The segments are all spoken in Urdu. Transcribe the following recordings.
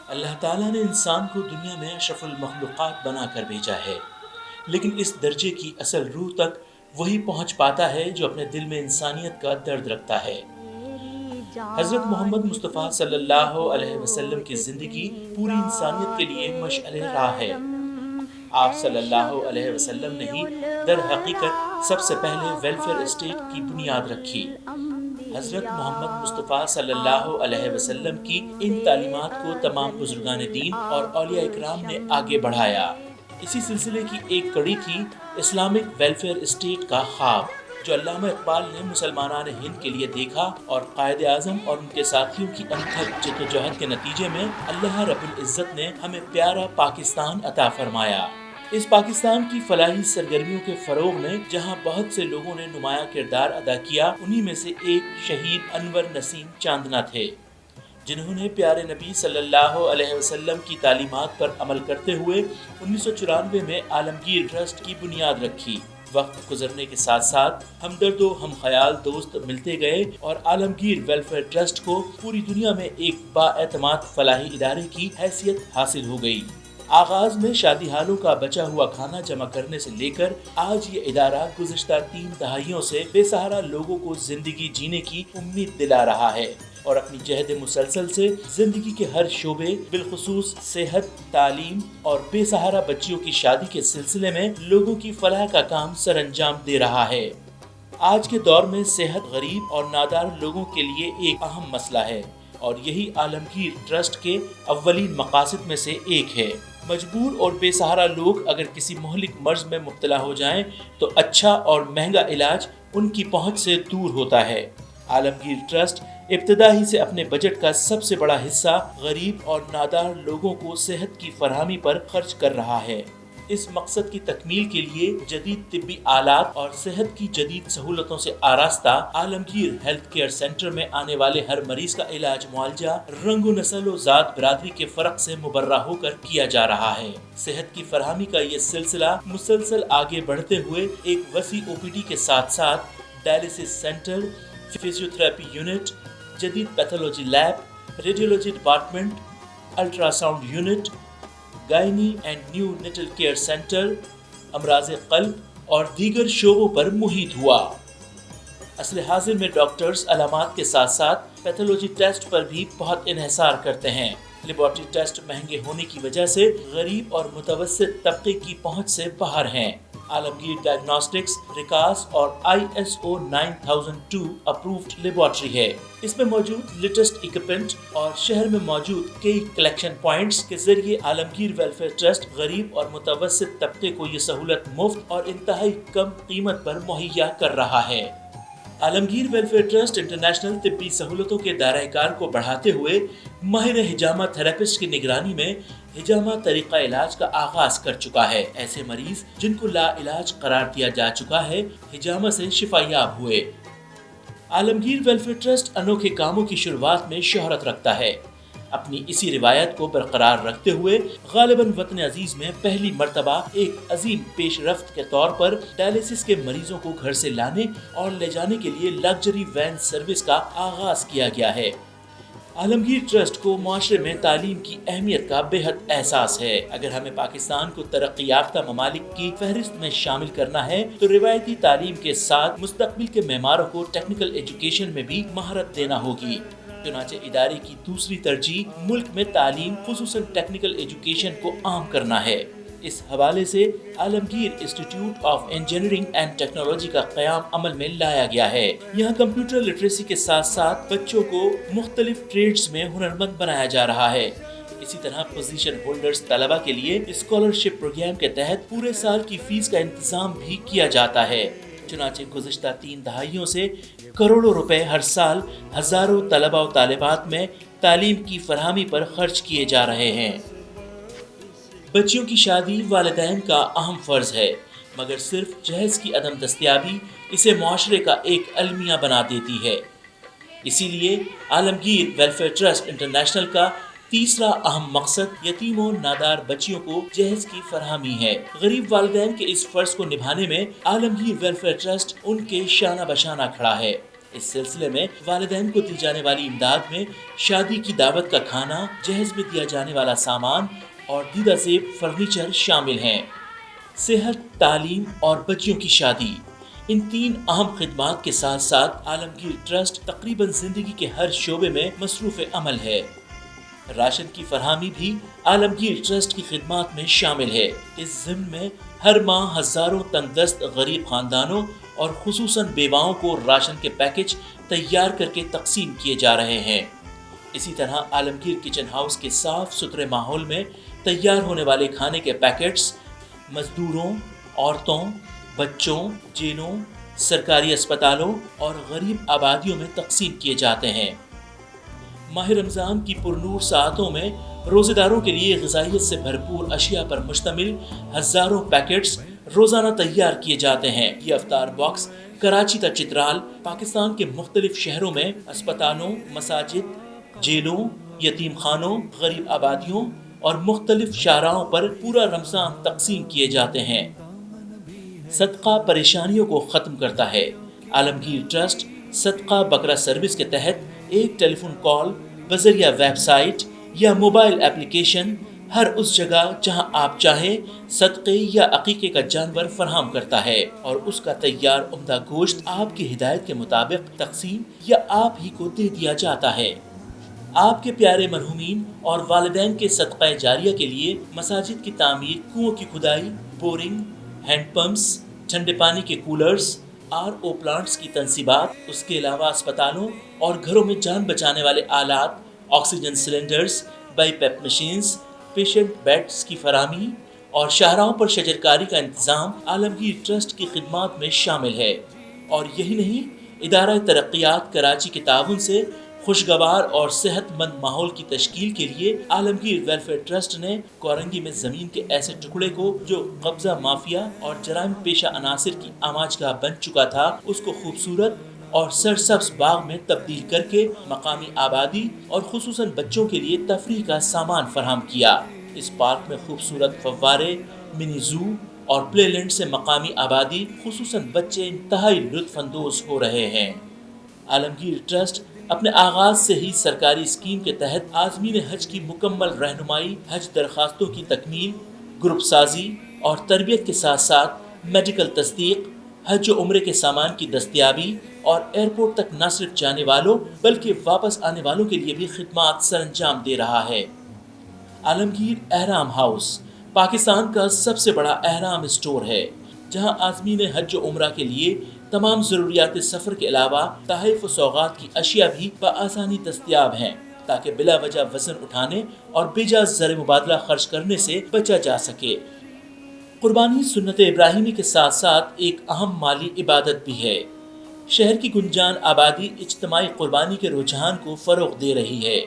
اللہ تعالیٰ نے انسان کو دنیا میں اشرف المخلوقات بنا کر بھیجا ہے، لیکن اس درجے کی اصل روح تک وہی پہنچ پاتا ہے جو اپنے دل میں انسانیت کا درد رکھتا ہے۔ حضرت محمد مصطفیٰ صلی اللہ علیہ وسلم کی زندگی پوری انسانیت کے لیے مشعل راہ ہے۔ آپ صلی اللہ علیہ وسلم نے ہی در حقیقت سب سے پہلے ویلفیئر اسٹیٹ کی بنیاد رکھی۔ حضرت محمد مصطفیٰ صلی اللہ علیہ وسلم کی ان تعلیمات کو تمام بزرگان دین اور اولیاء اکرام نے آگے بڑھایا۔ اسی سلسلے کی ایک کڑی تھی اسلامک ویلفیئر اسٹیٹ کا خواب، جو علامہ اقبال نے مسلمانان ہند کے لیے دیکھا اور قائد اعظم اور ان کے ساتھیوں کی انتھک جدوجہد کے نتیجے میں اللہ رب العزت نے ہمیں پیارا پاکستان عطا فرمایا۔ اس پاکستان کی فلاحی سرگرمیوں کے فروغ میں جہاں بہت سے لوگوں نے نمایاں کردار ادا کیا، انہی میں سے ایک شہید انور نسیم چاندنا تھے، جنہوں نے پیارے نبی صلی اللہ علیہ وسلم کی تعلیمات پر عمل کرتے ہوئے 1994 میں عالمگیر ٹرسٹ کی بنیاد رکھی۔ وقت گزرنے کے ساتھ ساتھ ہمدرد و ہم خیال دوست ملتے گئے اور عالمگیر ویلفیئر ٹرسٹ کو پوری دنیا میں ایک بااعتماد فلاحی ادارے کی حیثیت حاصل ہو گئی۔ آغاز میں شادی ہالوں کا بچا ہوا کھانا جمع کرنے سے لے کر آج یہ ادارہ گزشتہ 3 دہائیوں سے بے سہارا لوگوں کو زندگی جینے کی امید دلا رہا ہے اور اپنی جہد مسلسل سے زندگی کے ہر شعبے بالخصوص صحت، تعلیم اور بے سہارا بچیوں کی شادی کے سلسلے میں لوگوں کی فلاح کا کام سر انجام دے رہا ہے۔ آج کے دور میں صحت غریب اور نادار لوگوں کے لیے ایک اہم مسئلہ ہے اور یہی عالمگیر ٹرسٹ کے اولین مقاصد میں سے ایک ہے۔ مجبور اور بے سہارا لوگ اگر کسی مہلک مرض میں مبتلا ہو جائیں تو اچھا اور مہنگا علاج ان کی پہنچ سے دور ہوتا ہے۔ عالمگیر ٹرسٹ ابتدا ہی سے اپنے بجٹ کا سب سے بڑا حصہ غریب اور نادار لوگوں کو صحت کی فراہمی پر خرچ کر رہا ہے۔ اس مقصد کی تکمیل کے لیے جدید طبی آلات اور صحت کی جدید سہولتوں سے آراستہ عالمگیر ہیلتھ کیئر سینٹر میں آنے والے ہر مریض کا علاج معالجہ رنگ و نسل و ذات برادری کے فرق سے مبرہ ہو کر کیا جا رہا ہے۔ صحت کی فراہمی کا یہ سلسلہ مسلسل آگے بڑھتے ہوئے ایک وسیع او پی ڈی کے ساتھ ساتھ dialysis centre, physiotherapy unit, جدید pathology lab, radiology department, ultrasound unit, gynae and neonatal care centre, امراض قلب اور دیگر شعبوں پر محیط ہوا۔ اصل حاضر میں ڈاکٹرز علامات کے ساتھ ساتھ پیتھولوجی ٹیسٹ پر بھی بہت انحصار کرتے ہیں۔ لیبارٹری ٹیسٹ مہنگے ہونے کی وجہ سے غریب اور متوسط طبقے کی پہنچ سے باہر ہیں۔ عالمگیر ڈائگنوسٹکس ریکاس اور ISO 9002 اپرووڈ لیبارٹری ہے۔ اس میں موجود لیٹسٹ ایکوپمنٹ اور شہر میں موجود کئی کلیکشن پوائنٹس کے ذریعے عالمگیر ویلفیئر ٹرسٹ غریب اور متوسط طبقے کو یہ سہولت مفت اور انتہائی کم قیمت پر مہیا کر رہا ہے۔ عالمگیر ویلفیئر ٹرسٹ انٹرنیشنل طبی سہولتوں کے دائرہ کار کو بڑھاتے ہوئے ماہر ہجامہ تھراپسٹ کی نگرانی میں ہجامہ طریقہ علاج کا آغاز کر چکا ہے۔ ایسے مریض جن کو لا علاج قرار دیا جا چکا ہے ہجامہ سے شفا یاب ہوئے۔ عالمگیر ویلفیئر ٹرسٹ انوکھے کاموں کی شروعات میں شہرت رکھتا ہے۔ اپنی اسی روایت کو برقرار رکھتے ہوئے غالباً وطن عزیز میں پہلی مرتبہ ایک عظیم پیش رفت کے طور پر ڈائلیسس کے مریضوں کو گھر سے لانے اور لے جانے کے لیے لگژری وین سروس کا آغاز کیا گیا ہے۔ عالمگیر ٹرسٹ کو معاشرے میں تعلیم کی اہمیت کا بے حد احساس ہے۔ اگر ہمیں پاکستان کو ترقی یافتہ ممالک کی فہرست میں شامل کرنا ہے تو روایتی تعلیم کے ساتھ مستقبل کے معماروں کو ٹیکنیکل ایجوکیشن میں بھی مہارت دینا ہوگی۔ چنانچہ ادارے کی دوسری ترجیح ملک میں تعلیم خصوصاً ٹیکنیکل ایجوکیشن کو عام کرنا ہے۔ اس حوالے سے عالمگیر انسٹی ٹیوٹ آف انجینئرنگ اینڈ ٹیکنالوجی کا قیام عمل میں لایا گیا ہے۔ یہاں کمپیوٹر لٹریسی کے ساتھ ساتھ بچوں کو مختلف ٹریڈز میں ہنرمند بنایا جا رہا ہے۔ اسی طرح پوزیشن ہولڈرز طلبہ کے لیے اسکالرشپ پروگرام کے تحت پورے سال کی فیس کا انتظام بھی کیا جاتا ہے۔ چنانچہ گزشتہ 3 دہائیوں سے کروڑوں روپے ہر سال ہزاروں طلبہ و طالبات میں تعلیم کی فراہمی پر خرچ کیے جا رہے ہیں۔ بچیوں کی شادی والدین کا اہم فرض ہے، مگر صرف جہیز کی عدم دستیابی اسے معاشرے کا ایک المیہ بنا دیتی ہے۔ اسی لیے عالمگیر ویلفیئر ٹرسٹ انٹرنیشنل کا تیسرا اہم مقصد یتیم و نادار بچیوں کو جہیز کی فراہمی ہے۔ غریب والدین کے اس فرض کو نبھانے میں عالمگیر ویلفیئر ٹرسٹ ان کے شانہ بشانہ کھڑا ہے۔ اس سلسلے میں والدین کو دی جانے والی امداد میں شادی کی دعوت کا کھانا، جہیز میں دیا جانے والا سامان اور دیدہ زیب فرنیچر شامل ہیں۔ صحت، تعلیم اور بچیوں کی شادی، ان تین اہم خدمات کے ساتھ ساتھ عالمگیر ٹرسٹ تقریباً زندگی کے ہر شعبے میں مصروف عمل ہے۔ راشن کی فراہمی بھی عالمگیر ٹرسٹ کی خدمات میں شامل ہے۔ اس ضمن میں ہر ماہ ہزاروں تنگ دست غریب خاندانوں اور خصوصاً بیواؤں کو راشن کے پیکج تیار کر کے تقسیم کیے جا رہے ہیں۔ اسی طرح عالمگیر کچن ہاؤس کے صاف ستھرے ماحول میں تیار ہونے والے کھانے کے پیکٹس مزدوروں، عورتوں، بچوں، جیلوں، سرکاری اسپتالوں اور غریب آبادیوں میں تقسیم کیے جاتے ہیں۔ ماہ رمضان کی پرنور ساعتوں میں روزے داروں کے لیے غذائیت سے بھرپور اشیاء پر مشتمل ہزاروں پیکٹس روزانہ تیار کیے جاتے ہیں۔ یہ افطار باکس کراچی تا چترال، پاکستان کے مختلف شہروں میں اسپتالوں، مساجد، جیلوں، یتیم خانوں، غریب آبادیوں اور مختلف شاہراہوں پر پورا رمضان تقسیم کیے جاتے ہیں۔ صدقہ پریشانیوں کو ختم کرتا ہے۔ عالمگیر ٹرسٹ صدقہ بکرا سروس کے تحت ایک ٹیلی فون کال بذریعہ ویب سائٹ یا موبائل ایپلیکیشن ہر اس جگہ جہاں آپ چاہیں صدقے یا عقیقے کا جانور فراہم کرتا ہے اور اس کا تیار عمدہ گوشت آپ کی ہدایت کے مطابق تقسیم یا آپ ہی کو دے دیا جاتا ہے۔ آپ کے پیارے مرحومین اور والدین کے صدقہ جاریہ کے لیے مساجد کی تعمیر، کنووں کی کھدائی، بورنگ، ہینڈ پمپس، ٹھنڈے پانی کے کولرز، RO پلانٹس کی تنصیبات، اس کے علاوہ اسپتالوں اور گھروں میں جان بچانے والے آلات، oxygen cylinders, BiPAP machines, patient beds کی فراہمی اور شاہراہوں پر شجرکاری کا انتظام عالمگیر ٹرسٹ کی خدمات میں شامل ہے۔ اور یہی نہیں، ادارہ ترقیات کراچی کے تعاون سے خوشگوار اور صحت مند ماحول کی تشکیل کے لیے عالمگیر ویلفیئر ٹرسٹ نے کورنگی میں زمین کے ایسے ٹکڑے کو جو قبضہ مافیا اور جرائم پیشہ عناصر کی آماجگاہ بن چکا تھا، اس کو خوبصورت اور سرسبز باغ میں تبدیل کر کے مقامی آبادی اور خصوصاً بچوں کے لیے تفریح کا سامان فراہم کیا۔ اس پارک میں خوبصورت فوارے، منی زو اور پلے لینڈ سے مقامی آبادی خصوصاً بچے انتہائی لطف اندوز ہو رہے ہیں۔ عالمگیر ٹرسٹ اپنے آغاز سے ہی سرکاری اسکیم کے تحت عازمین حج کی مکمل رہنمائی، حج درخواستوں کی تکمیل، گروپ سازی اور تربیت کے ساتھ ساتھ میڈیکل تصدیق، حج و عمرے کے سامان کی دستیابی اور ایئرپورٹ تک نہ صرف جانے والوں بلکہ واپس آنے والوں کے لیے بھی خدمات سر انجام دے رہا ہے۔ عالمگیر احرام ہاؤس پاکستان کا سب سے بڑا احرام اسٹور ہے، جہاں عازمین حج و عمرہ کے لیے تمام ضروریات سفر کے علاوہ تحائف و سوغات کی اشیاء بھی بآسانی دستیاب ہیں، تاکہ بلا وجہ وزن اٹھانے اور بے جا زر مبادلہ خرچ کرنے سے بچا جا سکے۔ قربانی سنت ابراہیمی کے ساتھ ساتھ ایک اہم مالی عبادت بھی ہے۔ شہر کی گنجان آبادی اجتماعی قربانی کے رجحان کو فروغ دے رہی ہے۔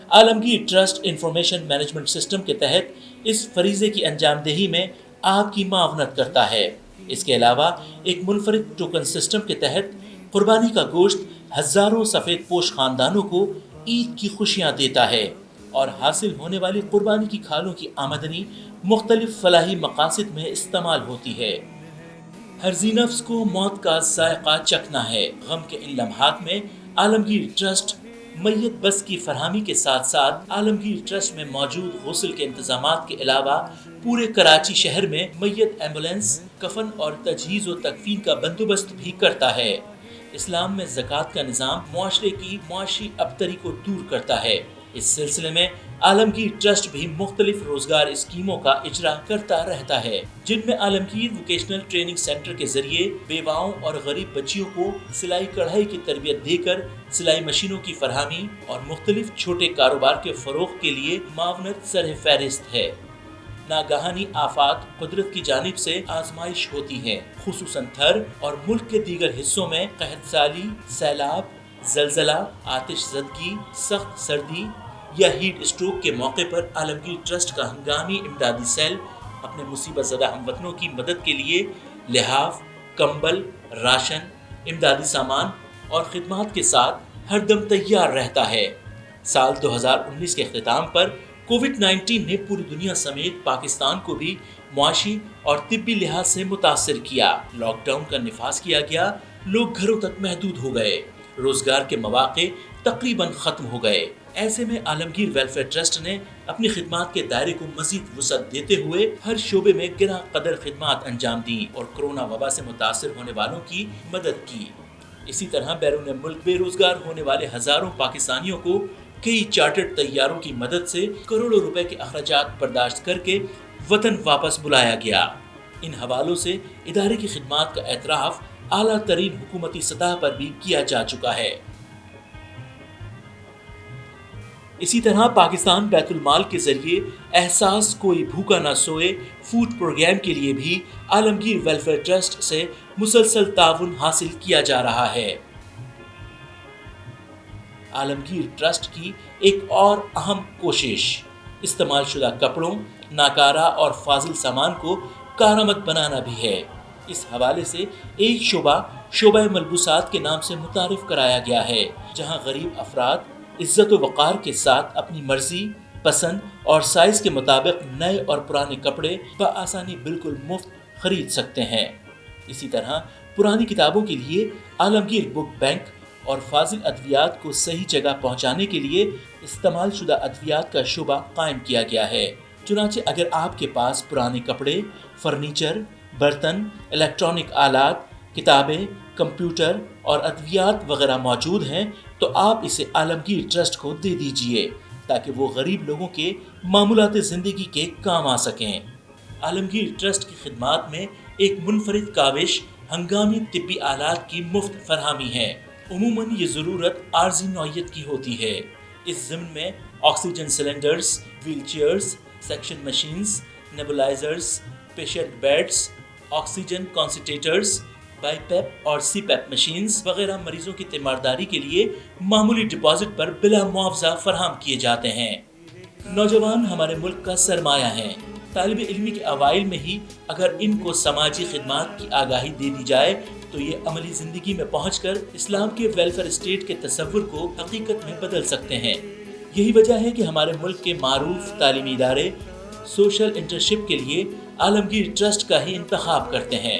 عالمگیر ٹرسٹ انفارمیشن مینجمنٹ سسٹم کے تحت اس فریضے کی انجام دہی میں آپ کی معاونت کرتا ہے۔ اس کے علاوہ ایک منفرد ٹوکن سسٹم کے تحت قربانی کا گوشت ہزاروں سفید پوش خاندانوں کو عید کی خوشیاں دیتا ہے اور حاصل ہونے والی قربانی کی کھالوں کی آمدنی مختلف فلاحی مقاصد میں استعمال ہوتی ہے۔ ہر ذی نفس کو موت کا ذائقہ چکھنا ہے۔ غم کے ان لمحات میں عالمگیر ٹرسٹ میت بس کی فراہمی کے ساتھ ساتھ عالمگیر ٹرسٹ میں موجود غسل کے انتظامات کے علاوہ پورے کراچی شہر میں میت ایمبولینس، کفن اور تجہیز و تکفین کا بندوبست بھی کرتا ہے۔ اسلام میں زکوٰۃ کا نظام معاشرے کی معاشی ابتری کو دور کرتا ہے۔ اس سلسلے میں عالمگیر ٹرسٹ بھی مختلف روزگار اسکیموں کا اجرا کرتا رہتا ہے، جن میں عالمگیر ووکیشنل ٹریننگ سینٹر کے ذریعے بیواؤں اور غریب بچیوں کو سلائی کڑھائی کی تربیت دے کر سلائی مشینوں کی فراہمی اور مختلف چھوٹے کاروبار کے فروغ کے لیے معاونت سر فہرست ہے۔ ناگہانی آفات قدرت کی جانب سے آزمائش ہوتی ہے، خصوصاً تھر اور ملک کے دیگر حصوں میں قحط سالی، سیلاب، زلزلہ، آتش زدگی، سخت سردی یا ہیٹ اسٹروک کے موقع پر عالمگیر ٹرسٹ کا ہنگامی امدادی سیل اپنے مصیبت زدہ ہم وطنوں کی مدد کے لیے لحاف، کمبل، راشن، امدادی سامان اور خدمات کے ساتھ ہر دم تیار رہتا ہے۔ سال 2019 کے اختتام پر کووڈ-19 نے پوری دنیا سمیت پاکستان کو بھی معاشی اور طبی لحاظ سے متاثر کیا۔ لاک ڈاؤن کا نفاذ کیا گیا، لوگ گھروں تک محدود ہو گئے روزگار کے مواقع تقریباً ختم ہو گئے۔ ایسے میں عالمگیر ویلفیئر ٹرسٹ نے اپنی خدمات کے دائرے کو مزید وسعت دیتے ہوئے ہر شعبے میں گراں قدر خدمات انجام دیں اور کرونا وبا سے متاثر ہونے والوں کی مدد کی۔ اسی طرح بیرون ملک بے روزگار ہونے والے ہزاروں پاکستانیوں کو کئی چارٹرڈ طیاروں کی مدد سے کروڑوں روپے کے اخراجات برداشت کر کے وطن واپس بلایا گیا۔ ان حوالوں سے ادارے کی خدمات کا اعتراف اعلیٰ ترین حکومتی سطح پر بھی کیا جا چکا ہے۔ اسی طرح پاکستان بیت المال کے ذریعے احساس کوئی بھوکا نہ سوئے فوڈ پروگرام کے لیے بھی عالمگیر ویلفیئر ٹرسٹ سے مسلسل تعاون حاصل کیا جا رہا ہے۔ عالمگیر ٹرسٹ کی ایک اور اہم کوشش استعمال شدہ کپڑوں، ناکارہ اور فاضل سامان کو کارآمد بنانا بھی ہے۔ اس حوالے سے ایک شعبہ ملبوسات کے نام سے متعارف کرایا گیا ہے، جہاں غریب افراد عزت و وقار کے ساتھ اپنی مرضی، پسند اور سائز کے مطابق نئے اور پرانے کپڑے بآسانی بالکل مفت خرید سکتے ہیں۔ اسی طرح پرانی کتابوں کے لیے عالمگیر بک بینک اور فاضل ادویات کو صحیح جگہ پہنچانے کے لیے استعمال شدہ ادویات کا شعبہ قائم کیا گیا ہے۔ چنانچہ اگر آپ کے پاس پرانے کپڑے، فرنیچر، برتن، الیکٹرانک آلات، کتابیں، کمپیوٹر اور ادویات وغیرہ موجود ہیں تو آپ اسے عالمگیر ٹرسٹ کو دے دیجئے تاکہ وہ غریب لوگوں کے معمولات زندگی کے کام آ سکیں۔ عالمگیر ٹرسٹ کی خدمات میں ایک منفرد کاوش ہنگامی طبی آلات کی مفت فراہمی ہے۔ عموماً یہ ضرورت عارضی نوعیت کی ہوتی ہے۔ اس ضمن میں oxygen cylinders, wheelchairs, suction machines, nebulisers, patient beds, oxygen concentrators, BiPAP اور سی پیپ مشینز وغیرہ مریضوں کی تیمارداری کے لیے معمولی ڈپازٹ پر بلا معاوضہ فراہم کیے جاتے ہیں۔ نوجوان ہمارے ملک کا سرمایہ ہیں۔ طالب علمی کے اوائل میں ہی اگر ان کو سماجی خدمات کی آگاہی دے دی جائے تو یہ عملی زندگی میں پہنچ کر اسلام کے ویلفیئر اسٹیٹ کے تصور کو حقیقت میں بدل سکتے ہیں۔ یہی وجہ ہے کہ ہمارے ملک کے معروف تعلیمی ادارے سوشل انٹرنشپ کے لیے عالمگیر ٹرسٹ کا ہی انتخاب کرتے ہیں۔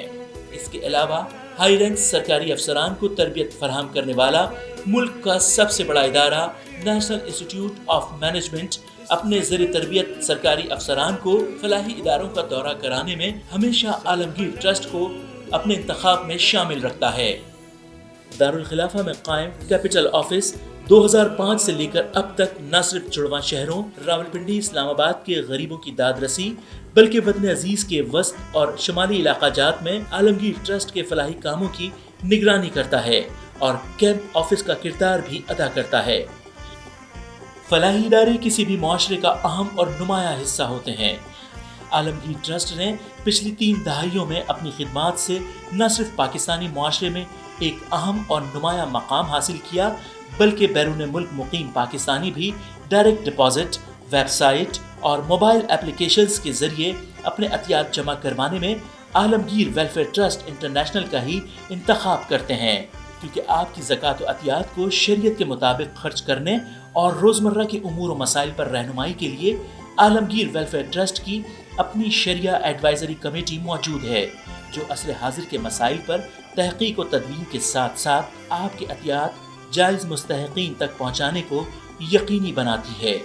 اس کے علاوہ ہائی رینک سرکاری افسران کو تربیت فراہم کرنے والا ملک کا سب سے بڑا ادارہ نیشنل انسٹیٹیوٹ آف مینجمنٹ اپنے زیر تربیت سرکاری افسران کو فلاحی اداروں کا دورہ کرانے میں ہمیشہ عالمگیر ٹرسٹ کو اپنے انتخاب میں شامل رکھتا ہے۔ دارالخلافہ میں قائم کیپٹل آفس 2005 سے لے کر اب تک نہ صرف جڑواں شہروں راولپنڈی، اسلام آباد کے غریبوں کی داد رسی بلکہ وطن عزیز کے وسط اور شمالی علاقہ جات میں عالمگیر ٹرسٹ کے فلاحی کاموں کی نگرانی کرتا ہے اور کیمپ آفس کا کردار بھی ادا کرتا ہے۔ فلاحی ادارے کسی بھی معاشرے کا اہم اور نمایاں حصہ ہوتے ہیں۔ عالمگیر ٹرسٹ نے پچھلی 3 دہائیوں میں اپنی خدمات سے نہ صرف پاکستانی معاشرے میں ایک اہم اور نمایاں مقام حاصل کیا بلکہ بیرون ملک مقیم پاکستانی بھی ڈائریکٹ ڈپازٹ، ویب سائٹ اور موبائل اپلیکیشنز کے ذریعے اپنے عطیات جمع کروانے میں عالمگیر ویلفیئر ٹرسٹ انٹرنیشنل کا ہی انتخاب کرتے ہیں، کیونکہ آپ کی زکوٰۃ و عطیات کو شریعت کے مطابق خرچ کرنے اور روزمرہ کے امور و مسائل پر رہنمائی کے لیے عالمگیر ویلفیئر ٹرسٹ کی اپنی شریعہ ایڈوائزری کمیٹی موجود ہے، جو عصر حاضر کے مسائل پر تحقیق و تدوین کے ساتھ ساتھ آپ کے عطیات جائز مستحقین تک پہنچانے کو یقینی بناتی ہے۔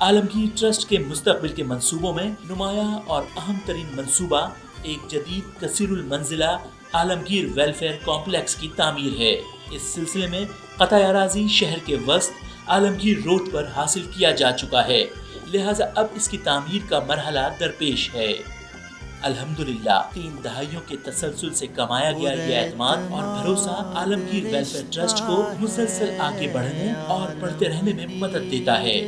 عالمگیر ٹرسٹ کے مستقبل کے منصوبوں میں نمایاں اور اہم ترین منصوبہ ایک جدید کثیر المنزلہ عالمگیر ویلفیئر کمپلیکس کی تعمیر ہے۔ اس سلسلے میں قطع اراضی شہر کے وسط عالمگیر روڈ پر حاصل کیا جا چکا ہے، لہٰذا اب اس کی تعمیر کا مرحلہ درپیش ہے۔ الحمدللہ 3 دہائیوں کے تسلسل سے کمایا گیا یہ اعتماد اور بھروسہ عالمگیر ویلفیئر ٹرسٹ کو مسلسل آگے بڑھنے اور بڑھتے رہنے میں مدد دیتا ہے۔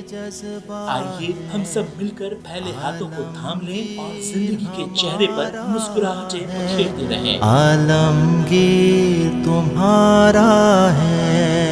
آئیے ہم سب مل کر پھیلے ہاتھوں کو تھام لیں اور زندگی کے چہرے پر مسکراہٹیں بکھیرتے رہیں۔ عالمگیر تمہارا ہے